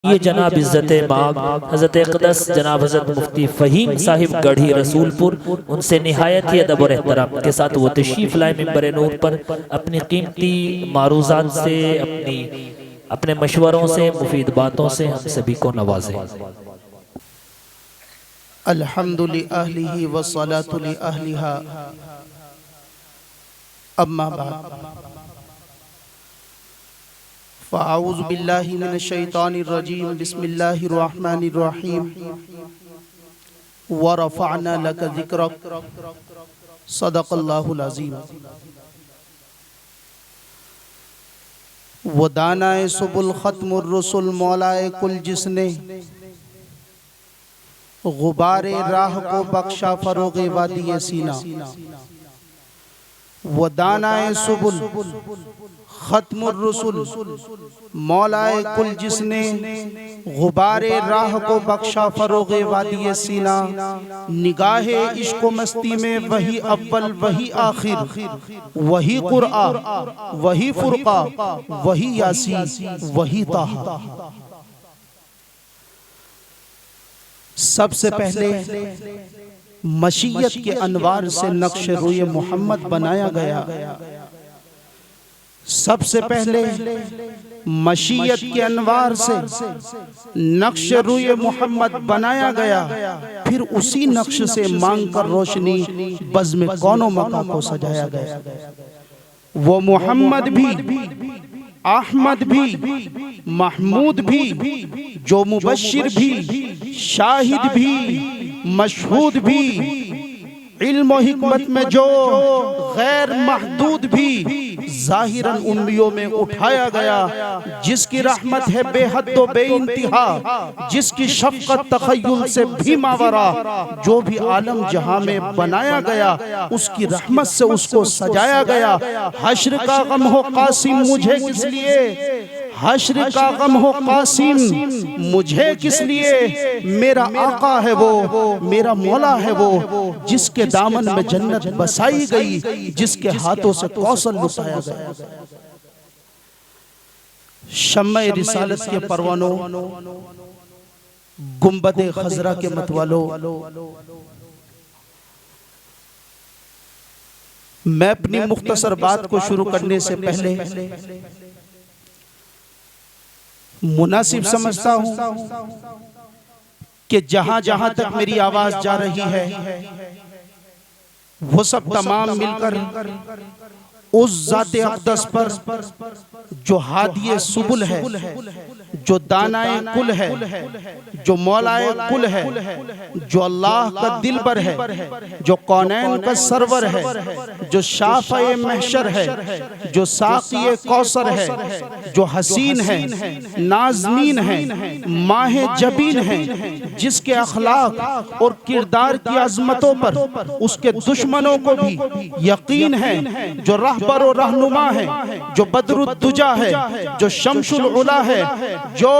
ये जनाब इज़्ज़त बाग हज़रत अक़दस जनाब हज़रत मुफ्ती फ़हीम साहिब गढ़ी रसूलपुर, उनसे निहायत ही अदब और एहतराम के साथ वो तशरीफ़ लाए मिंबर नूर पर, अपनी कीमती मारूज़ात से, अपने मशवरों से, मुफीद बातों से हम सभी को नवाजें। अल्हम्दुलिल्लाहि वस्सलातु लिअहलिहा, अम्मा बाद, फ़अऊज़ु बिल्लाहि मिनश शैतानिर रजीम, बिस्मिल्लाहिर रहमानिर रहीम, व रफ़अना लका ज़िक्रक, सदक़ल्लाहुल अज़ीम। वो दानाए सुबुल ख़त्मुर रसूल मौलाए कुल जिसने गुबारे राह को बख्शा फ़रोग़े वादी सीना। वो दानाए सुबुल ख़त्मुर रसूल मौलाए कुल जिसने गुबारे राह को बख्शा फ़रोग़े वादी सीना। निगाहे इश्क़ मस्ती में वही अव्वल वही आखिर, वही क़ुरआन वही फ़ुरक़ान वही यासीन वही ताहा। सबसे पहले मशीयत के अनवार से नक्श रूए मोहम्मद बनाया गया। सबसे पहले मशीयत के अनवार से नक्श रूए मोहम्मद बनाया गया, फिर उसी नक्श से मांग कर रोशनी बज़्म कौनो मका को सजाया गया। वो मोहम्मद भी, अहमद भी, महमूद भी, जो मुबश्शिर भी, शाहिद भी, मशहूद भी, इल्म और हिकमत में जो गैर महदूद भी, ज़ाहिरन उम्मियों में उठाया गया। जिसकी रहमत है बेहद बेइंतिहा, जिसकी शफ़क़त तख़य्युल से भी मावरा, जो भी आलम जहां में बनाया गया उसकी रहमत से उसको सजाया गया। हश्र का गम हो कासिम मुझे किस लिए, हश्र का गम हो कासिम मुझे किस लिए, मेरा आका है वो, मेरा मौला है वो, जिसके दामन में जन्नत बसाई गई, जिसके हाथों से कौसर लुटाया गया। शम्मे रिसालत के परवानों, गुंबदे खजरा के मतवालों, मैं अपनी मुख्तसर बात को शुरू करने से पहले मुनासिब समझता हूं कि जहां जहां तक मेरी आवाज जा रही है वो सब तमाम मिलकर उस ज़ाते अक़दस पर जो हादिये सुबुल है, जो दानाए कुल है, जो मौलाए कुल है, जो अल्लाह का दिलबर है, जो कौनैन का सरवर है, जो शाफ़े महशर है, जो साक़िए कौसर है, जो हसीन है, नाज़नीन है, माहे जबीन है, जिसके अखलाक और किरदार की अज़मतों पर उसके दुश्मनों को भी यकीन है, जो रहबर और रहनुमा है, जो बदरुद्दुजा है, जो शम्सुल उला है, जो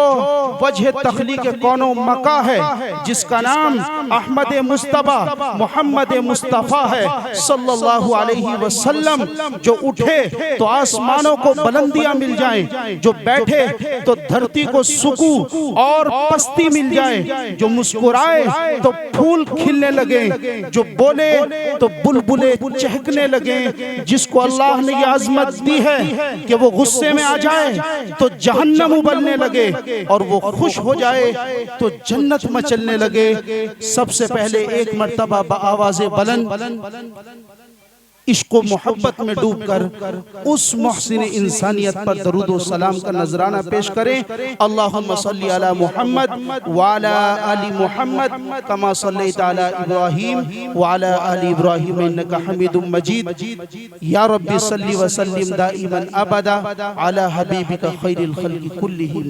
वजह तख्लीक़ कौनो मका है, जिसका नाम अहमद मुस्तफ़ा मोहम्मद मुस्तफ़ा है सल्लल्लाहु अलैहि वसल्लम। जो उठे तो आसमानों को बुलंदियां मिल जाएं, जो बैठे तो धरती को सुकून और पस्ती मिल जाए, जो मुस्कुराए तो फूल खिलने लगे, जो बोले तो बुलबुले चहकने लगे, जिसको अल्लाह ने ये अज़मत दी है कि वो गुस्से में आ जाए तो जहन्नम उबलने लगे, और वो खुश हो जाए तो जन्नत मचलने लगे। सबसे पहले एक मर्तबा आवाज़े बुलंद इश्क़ मोहब्बत में डूबकर उस मोहसिन इंसानियत पर दरूद व सलाम का नजराना पेश करें। अल्लाहुम्मा सल्ली अला मुहम्मद व अला आलि मुहम्मद कमा सल्लैता अला इब्राहीम व अला आलि इब्राहीम इन्नका हमीदुम मजीद। या रब्बी सल्ली व सल्लिम दाइमन अबदा अला हबीबिका खैरिल खल्क़ि कुल्लिहिम।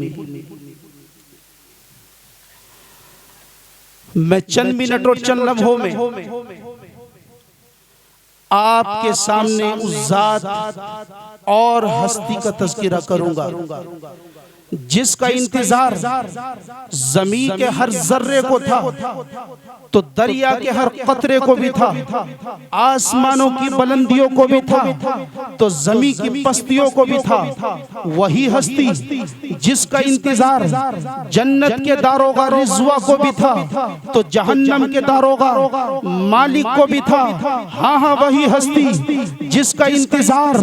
मैं चंद मिनट और चंद लम्हों में आपके सामने उस ज़ात और हस्ती का तज़किरा करूंगा जिसका इंतजार जमीन के हर जर्रे को था तो दरिया के हर कतरे को भी था, आसमानों की बुलंदियों को भी था तो जमीन की पस्तियों को भी था। वही हस्ती जिसका इंतजार जन्नत के दारोगा रिजवा को भी था तो जहन्नम के दारोगा मालिक को भी था। हाँ हाँ, वही हस्ती जिसका इंतजार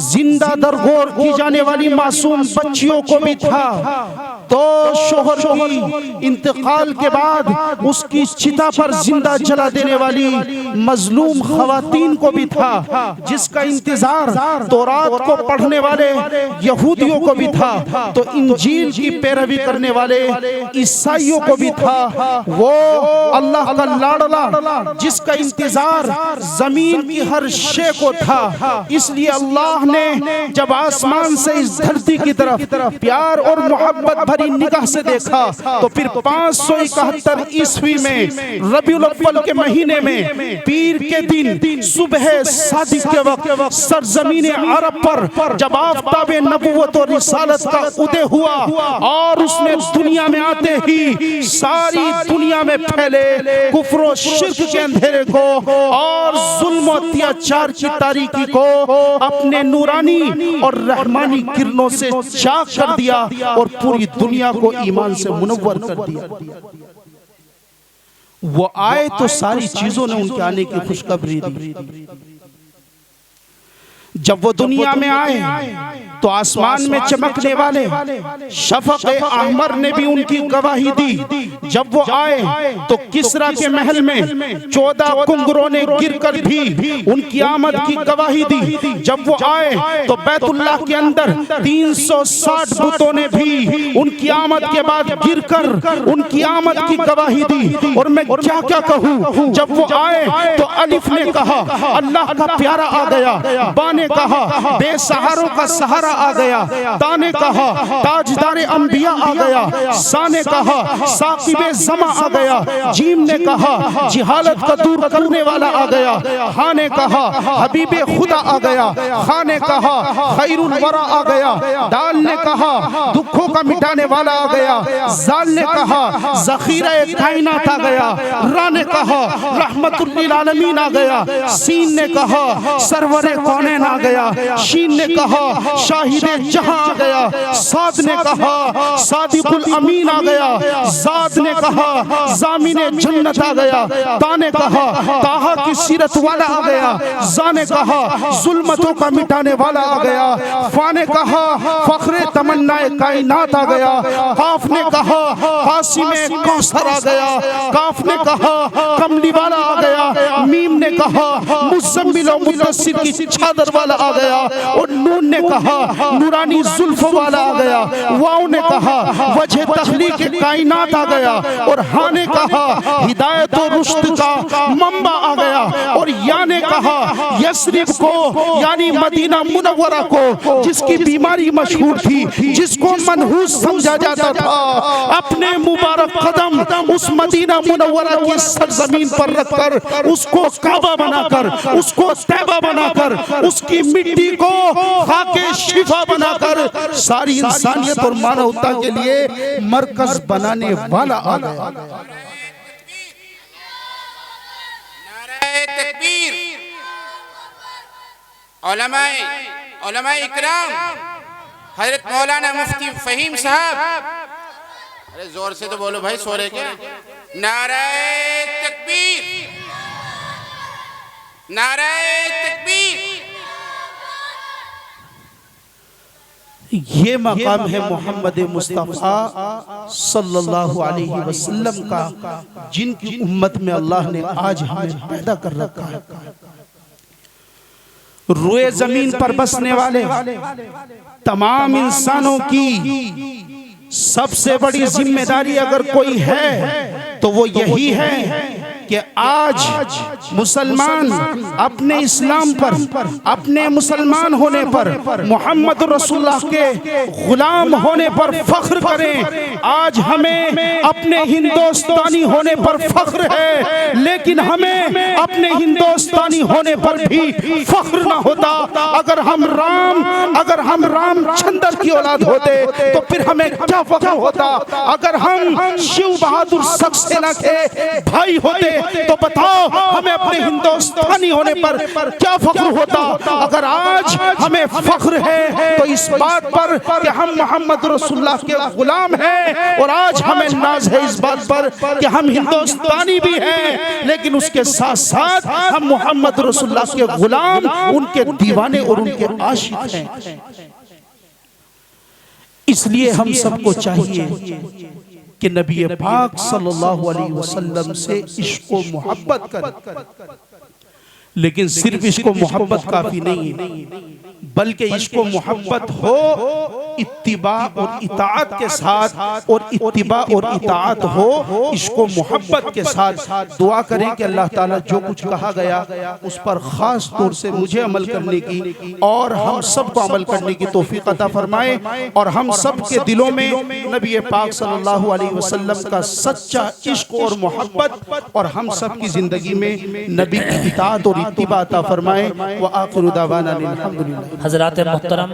जिंदा दरगोर की जाने वाली मासूम बच्चियों को भी था तो शोहर की इंतकाल के बाद उसकी चिता पर जिंदा जला देने वाली मजलूम खवातीन को भी था। जिसका इंतजार तौरात को पढ़ने वाले यहूदियों को भी था तो इंजील की पैरवी करने वाले ईसाइयों को भी था। वो अल्लाह का लाडला जिसका इंतजार जमीन की हर शे को था। इसलिए अल्लाह ने जब आसमान से इस धरती की तरफ प्यार और मोहब्बत भरी निगाह से देखा तो फिर 571 ईस्वी में रबीउल अव्वल के महीने में पीर के दिन सुबह सादिक के वक्त सरजमीन अरब पर जब आफताबे नबुव्वत और रिसालत का उदय हुआ और उसने दुनिया में आते ही सारी दुनिया में फैले कुफ्र और शिर्क के अंधेरे को और जुल्म और अत्याचार की तारीकी को अपने नूरानी और रहमानी किरणों से चाक कर दिया और पूरी दुनिया को ईमान से मुनव्वर कर दिया। वो आए तो सारी चीजों ने उनके आने की खुशखबरी दी। जब वो दुनिया में आए तो आसमान में चमकने वाले शफक अहमर ने भी उनकी गवाही दी। जब वो आए तो किसरा के महल में 14 कुंगरों ने गिरकर भी उनकी आमद की गवाही दी। जब वो आए तो बैतुल्लाह के अंदर 360 बुतों ने भी उनकी आमद के बाद गिरकर उनकी आमद की गवाही दी। और मैं क्या क्या कहूँ, जब वो आए तो अलिफ ने कहा अल्लाह का प्यारा आ गया, बा ने कहा बेसहारों का सहारा आ गया, ता ने कहा ताजदार अंबिया आ गया, सा ने कहा साकिबे जमा आ गया, जीम ने कहा जिहालत का दूर करने वाला आ गया, हा ने कहा हबीबे खुदा आ गया, खा ने कहा खैरुल वरा आ गया, दाल ने कहा दुखों का मिटाने वाला आ गया, जाल ने कहा ज़ख़ीरा कायनात आ गया, रा ने कहा रहमतुल लिल आलमीन आ गया, सीन ने कहा सरवरे कौनैन आ गया, शीन ने कहा शाहिदे जहां आ गया, साद ने कहा सादिकुल अमीन आ गया, जाद ने कहा जामिने जन्नत आ गया, ता ने कहा ताहा की सीरत वाला आ गया, जा ने कहा जुल्मतों का मिटाने वाला आ गया, फा ने कहा फखरे तमन्नाए कायनात आ गया, काफ ने कहा कासिमे कौसर आ गया, काफ ने कहा कमली वाला आ गया, मीम ने कहा मुज़म्मिल और मुद्दस्सिर की चादर वाला आ गया, और नून ने कहा नूरानी जुल्फ वाला आ गया, वाव ने कहा वजह तख्लीक कायनात आ गया, और हा ने कहा हिदायत और रुश्द का मंबा आ गया, और या ने कहा यस्रिब को यानी मदीना मुनव्वरा को जिसकी बीमारी मशहूर थी, जिसको मनहूस समझा जाता था, अपने मुबारक कदम उस मदीना मुनव्वरा की सरजमीन पर रखकर उसको काबा बनाकर, उसको तैबा बनाकर, उसकी मिट्टी को खाके शिफा बनाकर सारी इंसानियत और मानवता के लिए मरकज बनाने वाला आ गया। नारे तकबीर। उलमाए इकराम, हजरत मौलाना मुफ्ती फहीम साहब, अरे जोर से तो बोलो भाई, सो रहे क्या? नारे तकबीर, नारे तकबीर। ये मकाम है मोहम्मद मुस्तफ़ा सल्लल्लाहु अलैहि वसल्लम का, जिनकी उम्मत में अल्लाह ने आज हमें पैदा कर रखा है। रुए जमीन पर बसने वाले तमाम इंसानों की सबसे बड़ी जिम्मेदारी अगर कोई है तो वो यही है कि आज मुसलमान अपने इस्लाम पर, अपने मुसलमान होने पर, मोहम्मद रसूलुल्लाह के गुलाम होने पर फख्र करें। आज हमें अपने हिंदुस्तानी होने पर फख्र है, लेकिन हमें अपने हिंदुस्तानी होने पर भी फख्र ना होता अगर हम रामचंद्र की औलाद होते तो फिर हमें क्या फख्र होता। अगर हम शिव बहादुर सक्सेना के भाई होते तो बताओ हमें अपने हिंदुस्तानी होने पर क्या फख्र होता। अगर आज हमें फख्र है तो इस बात पर कि हम मोहम्मद रसूलुल्लाह के गुलाम हैं, और आज हमें नाज है इस बात पर कि हम हिंदुस्तानी भी हैं, लेकिन उसके साथ साथ हम मोहम्मद रसूलुल्लाह के गुलाम, उनके दीवाने और उनके आशिक हैं। इसलिए हम सबको चाहिए कि नबी पाक सल्लल्लाहु अलैहि वसल्लम से इश्क व मोहब्बत करें। लेकिन सिर्फ इश्क व मोहब्बत काफी नहीं है, बल्कि इश्क व मोहब्बत हो इत्तिबा और इताअत के साथ, और इत्तिबा और इताअत हो इश्क व मोहब्बत के साथ। दुआ करें कि अल्लाह ताला जो कुछ कहा गया उस पर खास तौर से मुझे अमल करने की और हम सबको अमल करने की तौफीक अता फरमाए, और हम सब के दिलों में नबी पाक सल्लल्लाहु अलैहि वसल्लम का सच्चा इश्क और मोहब्बत और हम सब की जिंदगी में नबी की इताअत और इत्तिबा अता फरमाए। व आखिरु दावाना अनिल हम्दुलिल्लाह। हज़रात मोहतरम